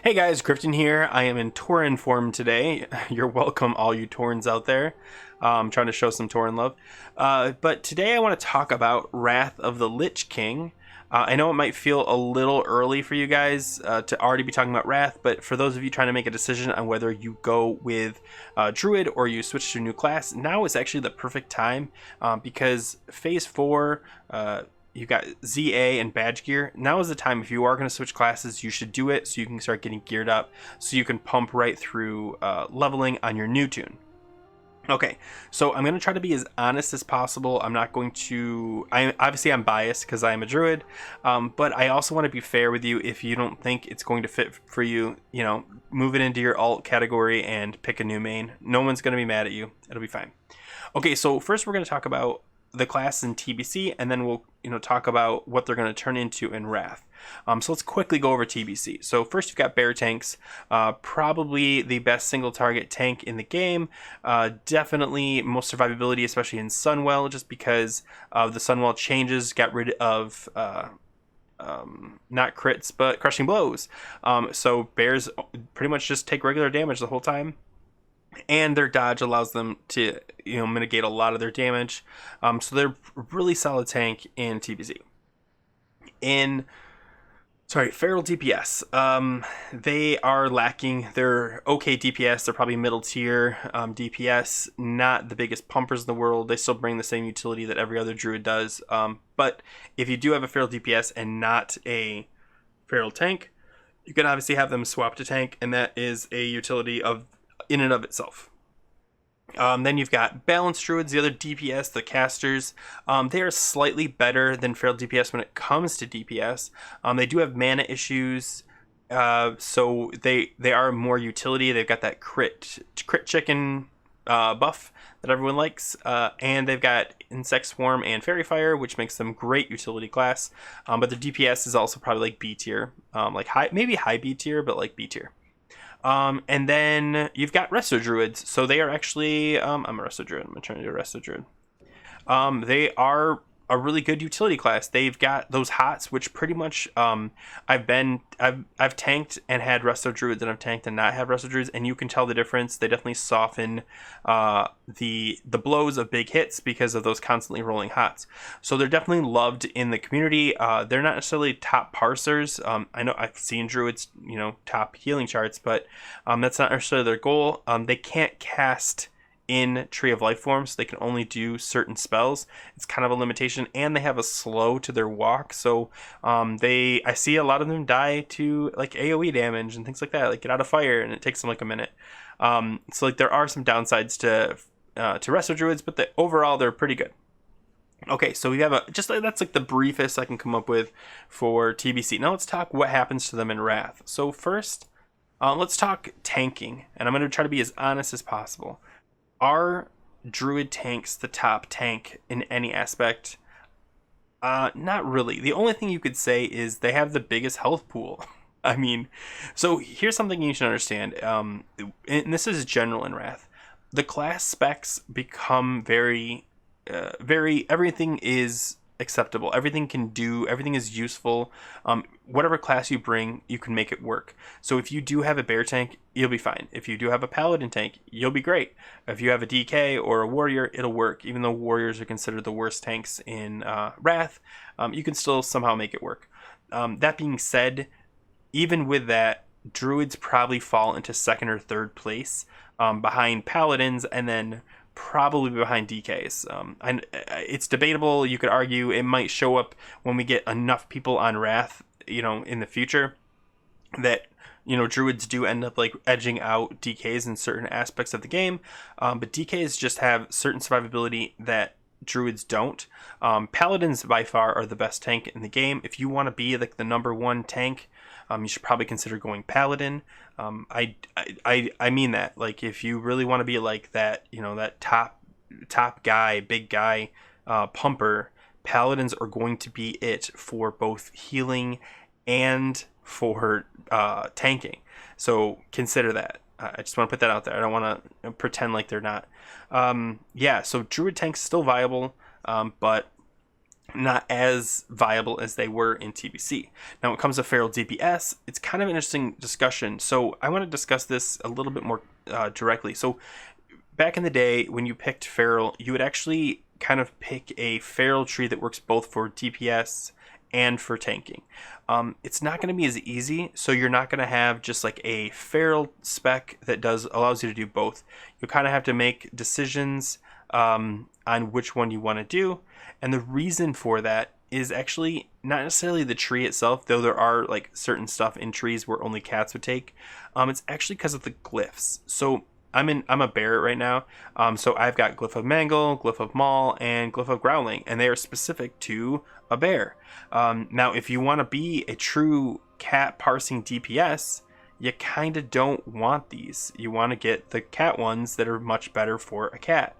Hey guys, Grifton here. I am in Tauren form today. You're welcome, all you Taurens out there. Trying to show some Tauren love. But today I want to talk about Wrath of the Lich King. I know it might feel a little early for you guys to already be talking about Wrath, but for those of you trying to make a decision on whether you go with Druid or you switch to a new class, now is actually the perfect time because Phase 4... you've got ZA and badge gear. Now is the time. If you are going to switch classes, you should do it so you can start getting geared up so you can pump right through leveling on your new tune. Okay, so I'm going to try to be as honest as possible. I'm not going to... I'm biased because I am a druid, but I also want to be fair with you. If you don't think it's going to fit for you, move it into your alt category and pick a new main. No one's going to be mad at you. It'll be fine. Okay, so first we're going to talk about the class in TBC, and then we'll talk about what they're going to turn into in Wrath. So let's quickly go over TBC. So first you've got bear tanks, probably the best single target tank in the game. Definitely most survivability, especially in Sunwell, just because of the Sunwell changes got rid of not crits but crushing blows. So bears pretty much just take regular damage the whole time, and their dodge allows them to mitigate a lot of their damage. So they're really solid tank in TBC. Feral DPS. They are lacking. They're okay DPS. They're probably middle tier DPS. Not the biggest pumpers in the world. They still bring the same utility that every other druid does. But if you do have a feral DPS and not a feral tank, you can obviously have them swap to tank, and that is a utility in and of itself. Then you've got balanced druids, the other DPS, the casters. They are slightly better than feral DPS when it comes to DPS. They do have mana issues, so they are more utility. They've got that crit chicken buff that everyone likes, and they've got insect swarm and fairy fire, which makes them great utility class. But the DPS is also probably like B tier, maybe high B tier, but like B tier. And then you've got Resto Druids. So they are actually, I'm a Resto Druid. I'm going to turn into a Resto Druid. They are a really good utility class. They've got those hots, which pretty much, I've tanked and had Resto Druids, and I've tanked and not have Resto Druids, and you can tell the difference. They definitely soften, the blows of big hits because of those constantly rolling hots. So they're definitely loved in the community. They're not necessarily top parsers. I know I've seen Druids, top healing charts, but, that's not necessarily their goal. They can't cast in Tree of Life form, so they can only do certain spells. It's kind of a limitation, and they have a slow to their walk, so I see a lot of them die to like AoE damage and things like that, like get out of fire, and it takes them like a minute. So like there are some downsides to Resto Druids, but overall they're pretty good. Okay, so we have that's like the briefest I can come up with for TBC. Now let's talk what happens to them in Wrath. So first, let's talk tanking, and I'm going to try to be as honest as possible. Are Druid tanks the top tank in any aspect? Not really. The only thing you could say is they have the biggest health pool. I mean, so here's something you should understand. And this is general in Wrath. The class specs become very, everything is acceptable. Everything is useful. Whatever class you bring, you can make it work. So if you do have a bear tank, you'll be fine. If you do have a paladin tank, you'll be great. If you have a DK or a warrior, it'll work. Even though warriors are considered the worst tanks in Wrath, you can still somehow make it work. That being said, even with that, druids probably fall into second or third place behind paladins, and then probably behind DKs. And it's debatable. You could argue it might show up when we get enough people on Wrath, in the future, that druids do end up like edging out DKs in certain aspects of the game. But DKs just have certain survivability that druids don't. Paladins by far are the best tank in the game. If you want to be like the number one tank, you should probably consider going paladin. I mean that, like, if you really want to be like that, that top guy, big guy, pumper, paladins are going to be it for both healing and for tanking. So consider that. I just want to put that out there. I don't want to pretend like they're not. So druid tank's still viable, but not as viable as they were in TBC. Now, when it comes to feral DPS, it's kind of an interesting discussion. So I want to discuss this a little bit more directly. So back in the day, when you picked feral, you would actually kind of pick a feral tree that works both for DPS and for tanking. It's not going to be as easy, so you're not going to have just like a feral spec that allows you to do both. You kind of have to make decisions on which one you want to do. And the reason for that is actually not necessarily the tree itself, though there are like certain stuff in trees where only cats would take. It's actually because of the glyphs. So I'm a bear right now. So I've got Glyph of Mangle, Glyph of Maul, and Glyph of Growling, and they are specific to a bear. Now, if you want to be a true cat parsing DPS, you kind of don't want these. You want to get the cat ones that are much better for a cat.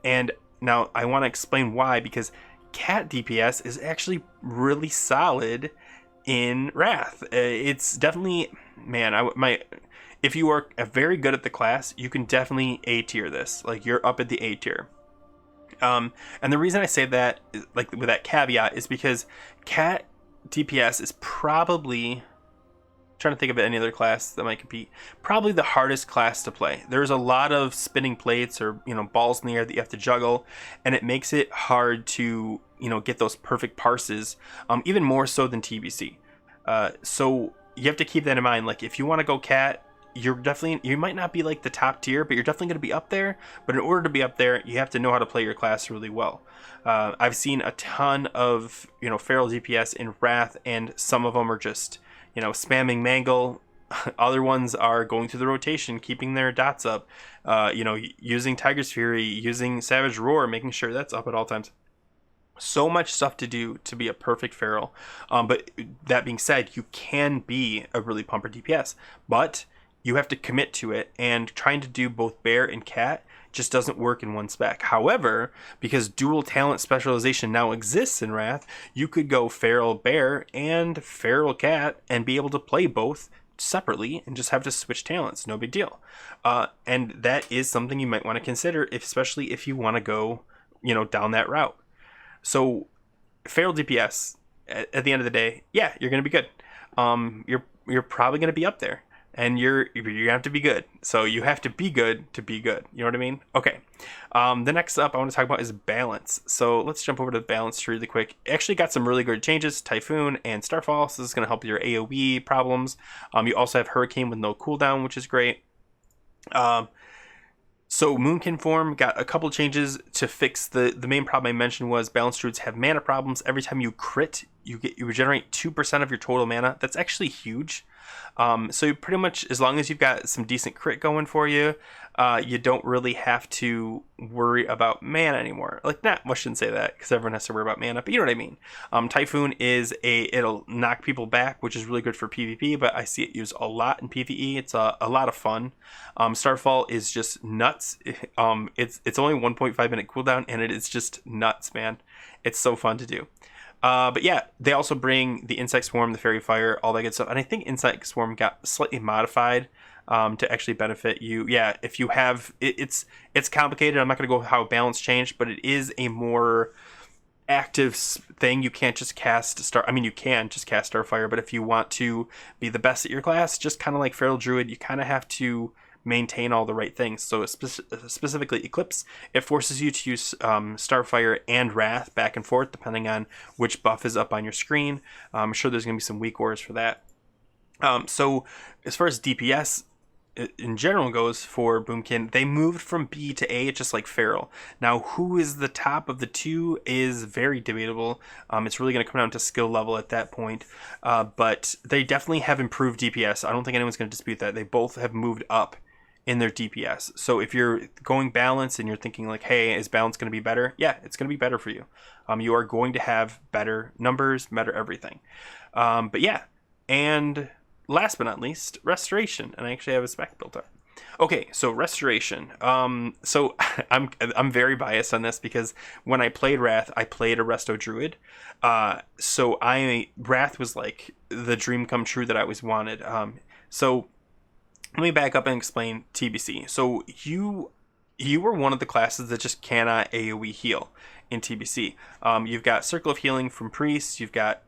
And now I want to explain why, because cat DPS is actually really solid in Wrath. It's definitely, man, if you are very good at the class, you can definitely A tier this. Like, you're up at the A tier. And the reason I say that, like with that caveat, is because cat DPS is probably, trying to think of any other class that might compete, probably the hardest class to play. There's a lot of spinning plates or balls in the air that you have to juggle, and it makes it hard to get those perfect parses, even more so than TBC. So you have to keep that in mind. Like, if you want to go cat, you might not be like the top tier, but you're definitely going to be up there. But in order to be up there, you have to know how to play your class really well. I've seen a ton of feral DPS in Wrath, and some of them are just spamming Mangle. Other ones are going through the rotation, keeping their dots up, using Tiger's Fury, using Savage Roar, making sure that's up at all times. So much stuff to do to be a perfect feral. But that being said, you can be a really pumper DPS, but you have to commit to it, and trying to do both bear and cat just doesn't work in one spec. However, because dual talent specialization now exists in Wrath, you could go feral bear and feral cat and be able to play both separately and just have to switch talents. No big deal. And that is something you might want to consider, especially if you want to go down that route. So feral DPS, at the end of the day, yeah, you're going to be good. You're probably going to be up there. And you're have to be good. So you have to be good to be good. You know what I mean? Okay. The next up I want to talk about is balance. So let's jump over to the balance tree really quick. It actually got some really good changes. Typhoon and Starfall. So this is going to help with your AoE problems. You also have Hurricane with no cooldown, which is great. So Moonkin form got a couple changes to fix the main problem I mentioned was balanced druids have mana problems. Every time you crit, you regenerate 2% of your total mana. That's actually huge. So pretty much, as long as you've got some decent crit going for you, you don't really have to worry about mana anymore. Like, I shouldn't say that, because everyone has to worry about mana, but you know what I mean. Typhoon it'll knock people back, which is really good for PvP, but I see it used a lot in PvE. It's a lot of fun. Starfall is just nuts. It's only 1.5 minute cooldown, and it is just nuts, man. It's so fun to do. But yeah, they also bring the Insect Swarm, the Fairy Fire, all that good stuff. And I think Insect Swarm got slightly modified to actually benefit you. Yeah, if you have... It's complicated. I'm not going to go how balance changed, but it is a more active thing. You can't just cast you can just cast Starfire, but if you want to be the best at your class, just kind of like Feral Druid, you kind of have to maintain all the right things. So specifically Eclipse, it forces you to use Starfire and Wrath back and forth depending on which buff is up on your screen. I'm sure there's going to be some weak auras for that. So as far as DPS in general goes for Boomkin, they moved from B to A just like Feral. Now, who is the top of the two is very debatable. It's really going to come down to skill level at that point. But they definitely have improved DPS. I don't think anyone's going to dispute that. They both have moved up in their DPS. So if you're going balance and you're thinking like, hey, is balance going to be better? Yeah, it's going to be better for you. You are going to have better numbers, better everything. But yeah, and last but not least, Restoration. And I actually have a spec built up. Okay, so Restoration. So I'm very biased on this because when I played Wrath, I played a Resto Druid. So Wrath was like the dream come true that I always wanted. So let me back up and explain TBC. So you you were one of the classes that just cannot AoE heal in TBC. You've got Circle of Healing from Priests, you've got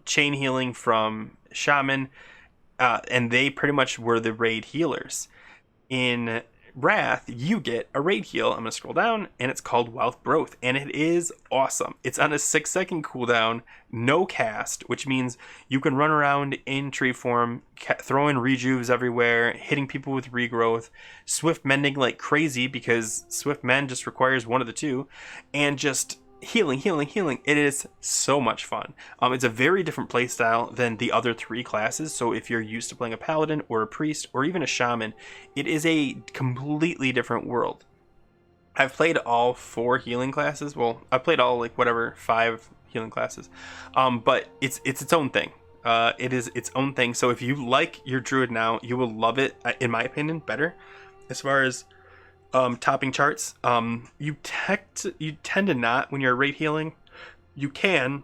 Chain Healing from Shaman, and they pretty much were the raid healers. In Wrath, you get a raid heal. I'm going to scroll down, and it's called Wealth Growth, and it is awesome. It's on a 6-second cooldown, no cast, which means you can run around in tree form, throwing rejuves everywhere, hitting people with regrowth, swift mending like crazy, because swift mend just requires one of the two, and just healing. It is so much fun. It's a very different playstyle than the other 3 classes, so if you're used to playing a paladin or a priest or even a shaman, it is a completely different world. I've played all 4 healing classes. Well, I've played all 5 healing classes, but it's its own thing. It is its own thing. So if you like your druid now, you will love it, in my opinion, better. As far as topping charts, you tend to not when you're raid healing. You can,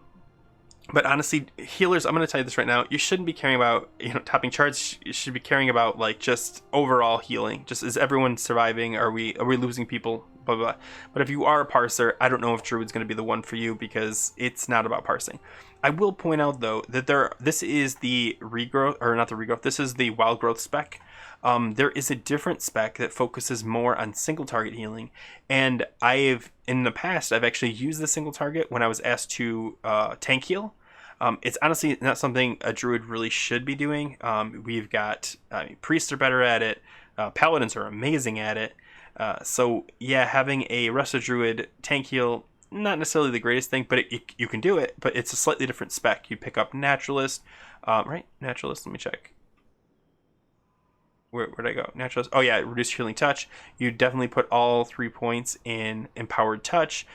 but honestly, healers, I'm going to tell you this right now, you shouldn't be caring about topping charts. You should be caring about just overall healing. Just, is everyone surviving? Are we losing people? Blah, blah, blah. But if you are a parser, I don't know if Druid's going to be the one for you, because it's not about parsing. I will point out though that this is the regrowth, or not the regrowth, this is the wild growth spec. There is a different spec that focuses more on single target healing, and in the past I've actually used the single target when I was asked to tank heal. It's honestly not something a druid really should be doing. We've got priests are better at it, paladins are amazing at it. So yeah, having a resto druid tank heal, not necessarily the greatest thing, but you can do it. But it's a slightly different spec. You pick up naturalist, right? Naturalist. Let me check. Where'd I go? Naturalist. Oh yeah, reduced healing touch. You definitely put all 3 points in empowered touch.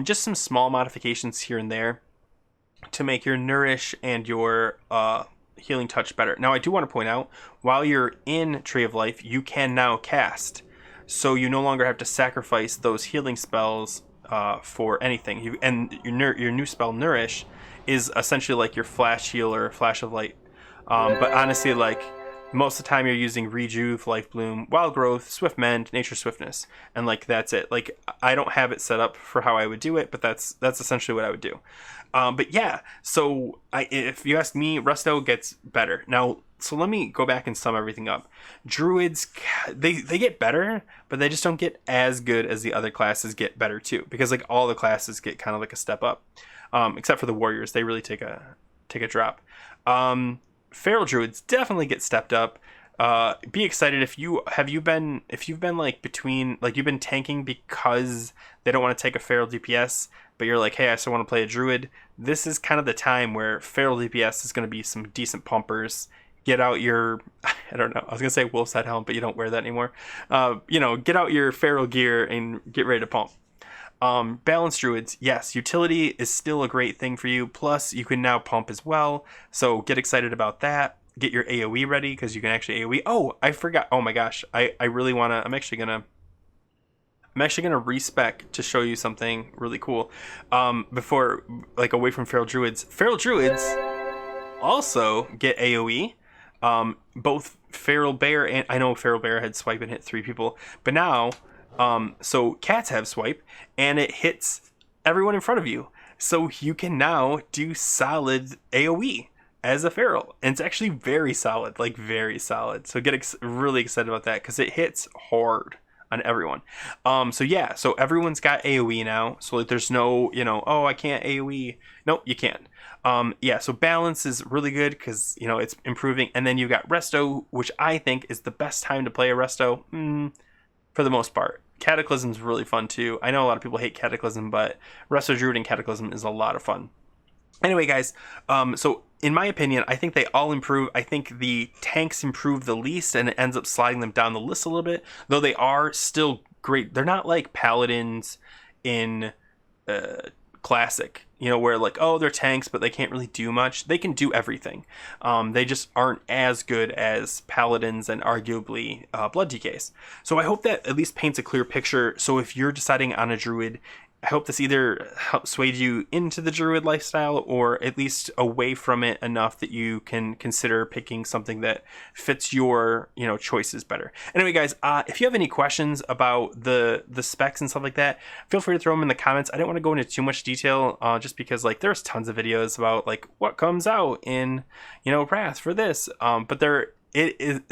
Just some small modifications here and there to make your nourish and your healing touch better. Now I do want to point out, while you're in Tree of Life, you can now cast, so you no longer have to sacrifice those healing spells for anything. Your new spell Nourish is essentially like your flash heal or flash of light. But honestly, most of the time you're using Rejuve, Life Bloom, Wild Growth, Swift Mend, Nature Swiftness, and that's it. I don't have it set up for how I would do it, but that's essentially what I would do. But yeah, so if you ask me, Resto gets better. Now, so let me go back and sum everything up. Druids, they get better, but they just don't get as good as the other classes get better too, because all the classes get kind of a step up, except for the warriors. They really take a drop. Feral druids definitely get stepped up. Be excited if you've been tanking because they don't want to take a feral DPS, but you're like, hey, I still want to play a druid. This is kind of the time where feral DPS is going to be some decent pumpers. Get out your, I don't know, I was gonna say wolf's head helm, but you don't wear that anymore. Get out your feral gear and get ready to pump. Balanced druids, yes, utility is still a great thing for you. Plus, you can now pump as well. So get excited about that. Get your AoE ready, because you can actually AoE. Oh, I forgot. Oh my gosh, I really wanna. I'm actually gonna respec to show you something really cool. Before away from feral druids also get AoE. Both feral bear and I know feral bear had swipe and hit 3 people, but now. So cats have swipe, and it hits everyone in front of you. So you can now do solid AoE as a feral, and it's actually very solid, very solid. So get really excited about that, because it hits hard on everyone. So yeah, so everyone's got AoE now. So there's no, oh, I can't AoE. Nope, you can. Yeah, so balance is really good, because it's improving. And then you've got Resto, which I think is the best time to play a Resto. For the most part. Cataclysm is really fun too. I know a lot of people hate Cataclysm, but Resto Druid and Cataclysm is a lot of fun. Anyway, guys, so in my opinion, I think they all improve. I think the tanks improve the least, and it ends up sliding them down the list a little bit, though they are still great. They're not like paladins in Classic, where they're tanks, but they can't really do much. They can do everything. They just aren't as good as paladins and arguably blood DKs. So I hope that at least paints a clear picture. So if you're deciding on a druid, I hope this either swayed you into the Druid lifestyle or at least away from it enough that you can consider picking something that fits your, choices better. Anyway, guys, if you have any questions about the specs and stuff like that, feel free to throw them in the comments. I didn't want to go into too much detail, just because there's tons of videos about what comes out in, Wrath for this. But they're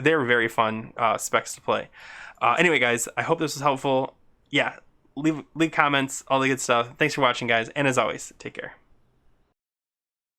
very fun specs to play. Anyway, guys, I hope this was helpful. Yeah. Leave comments, all the good stuff. Thanks for watching, guys. And as always, take care.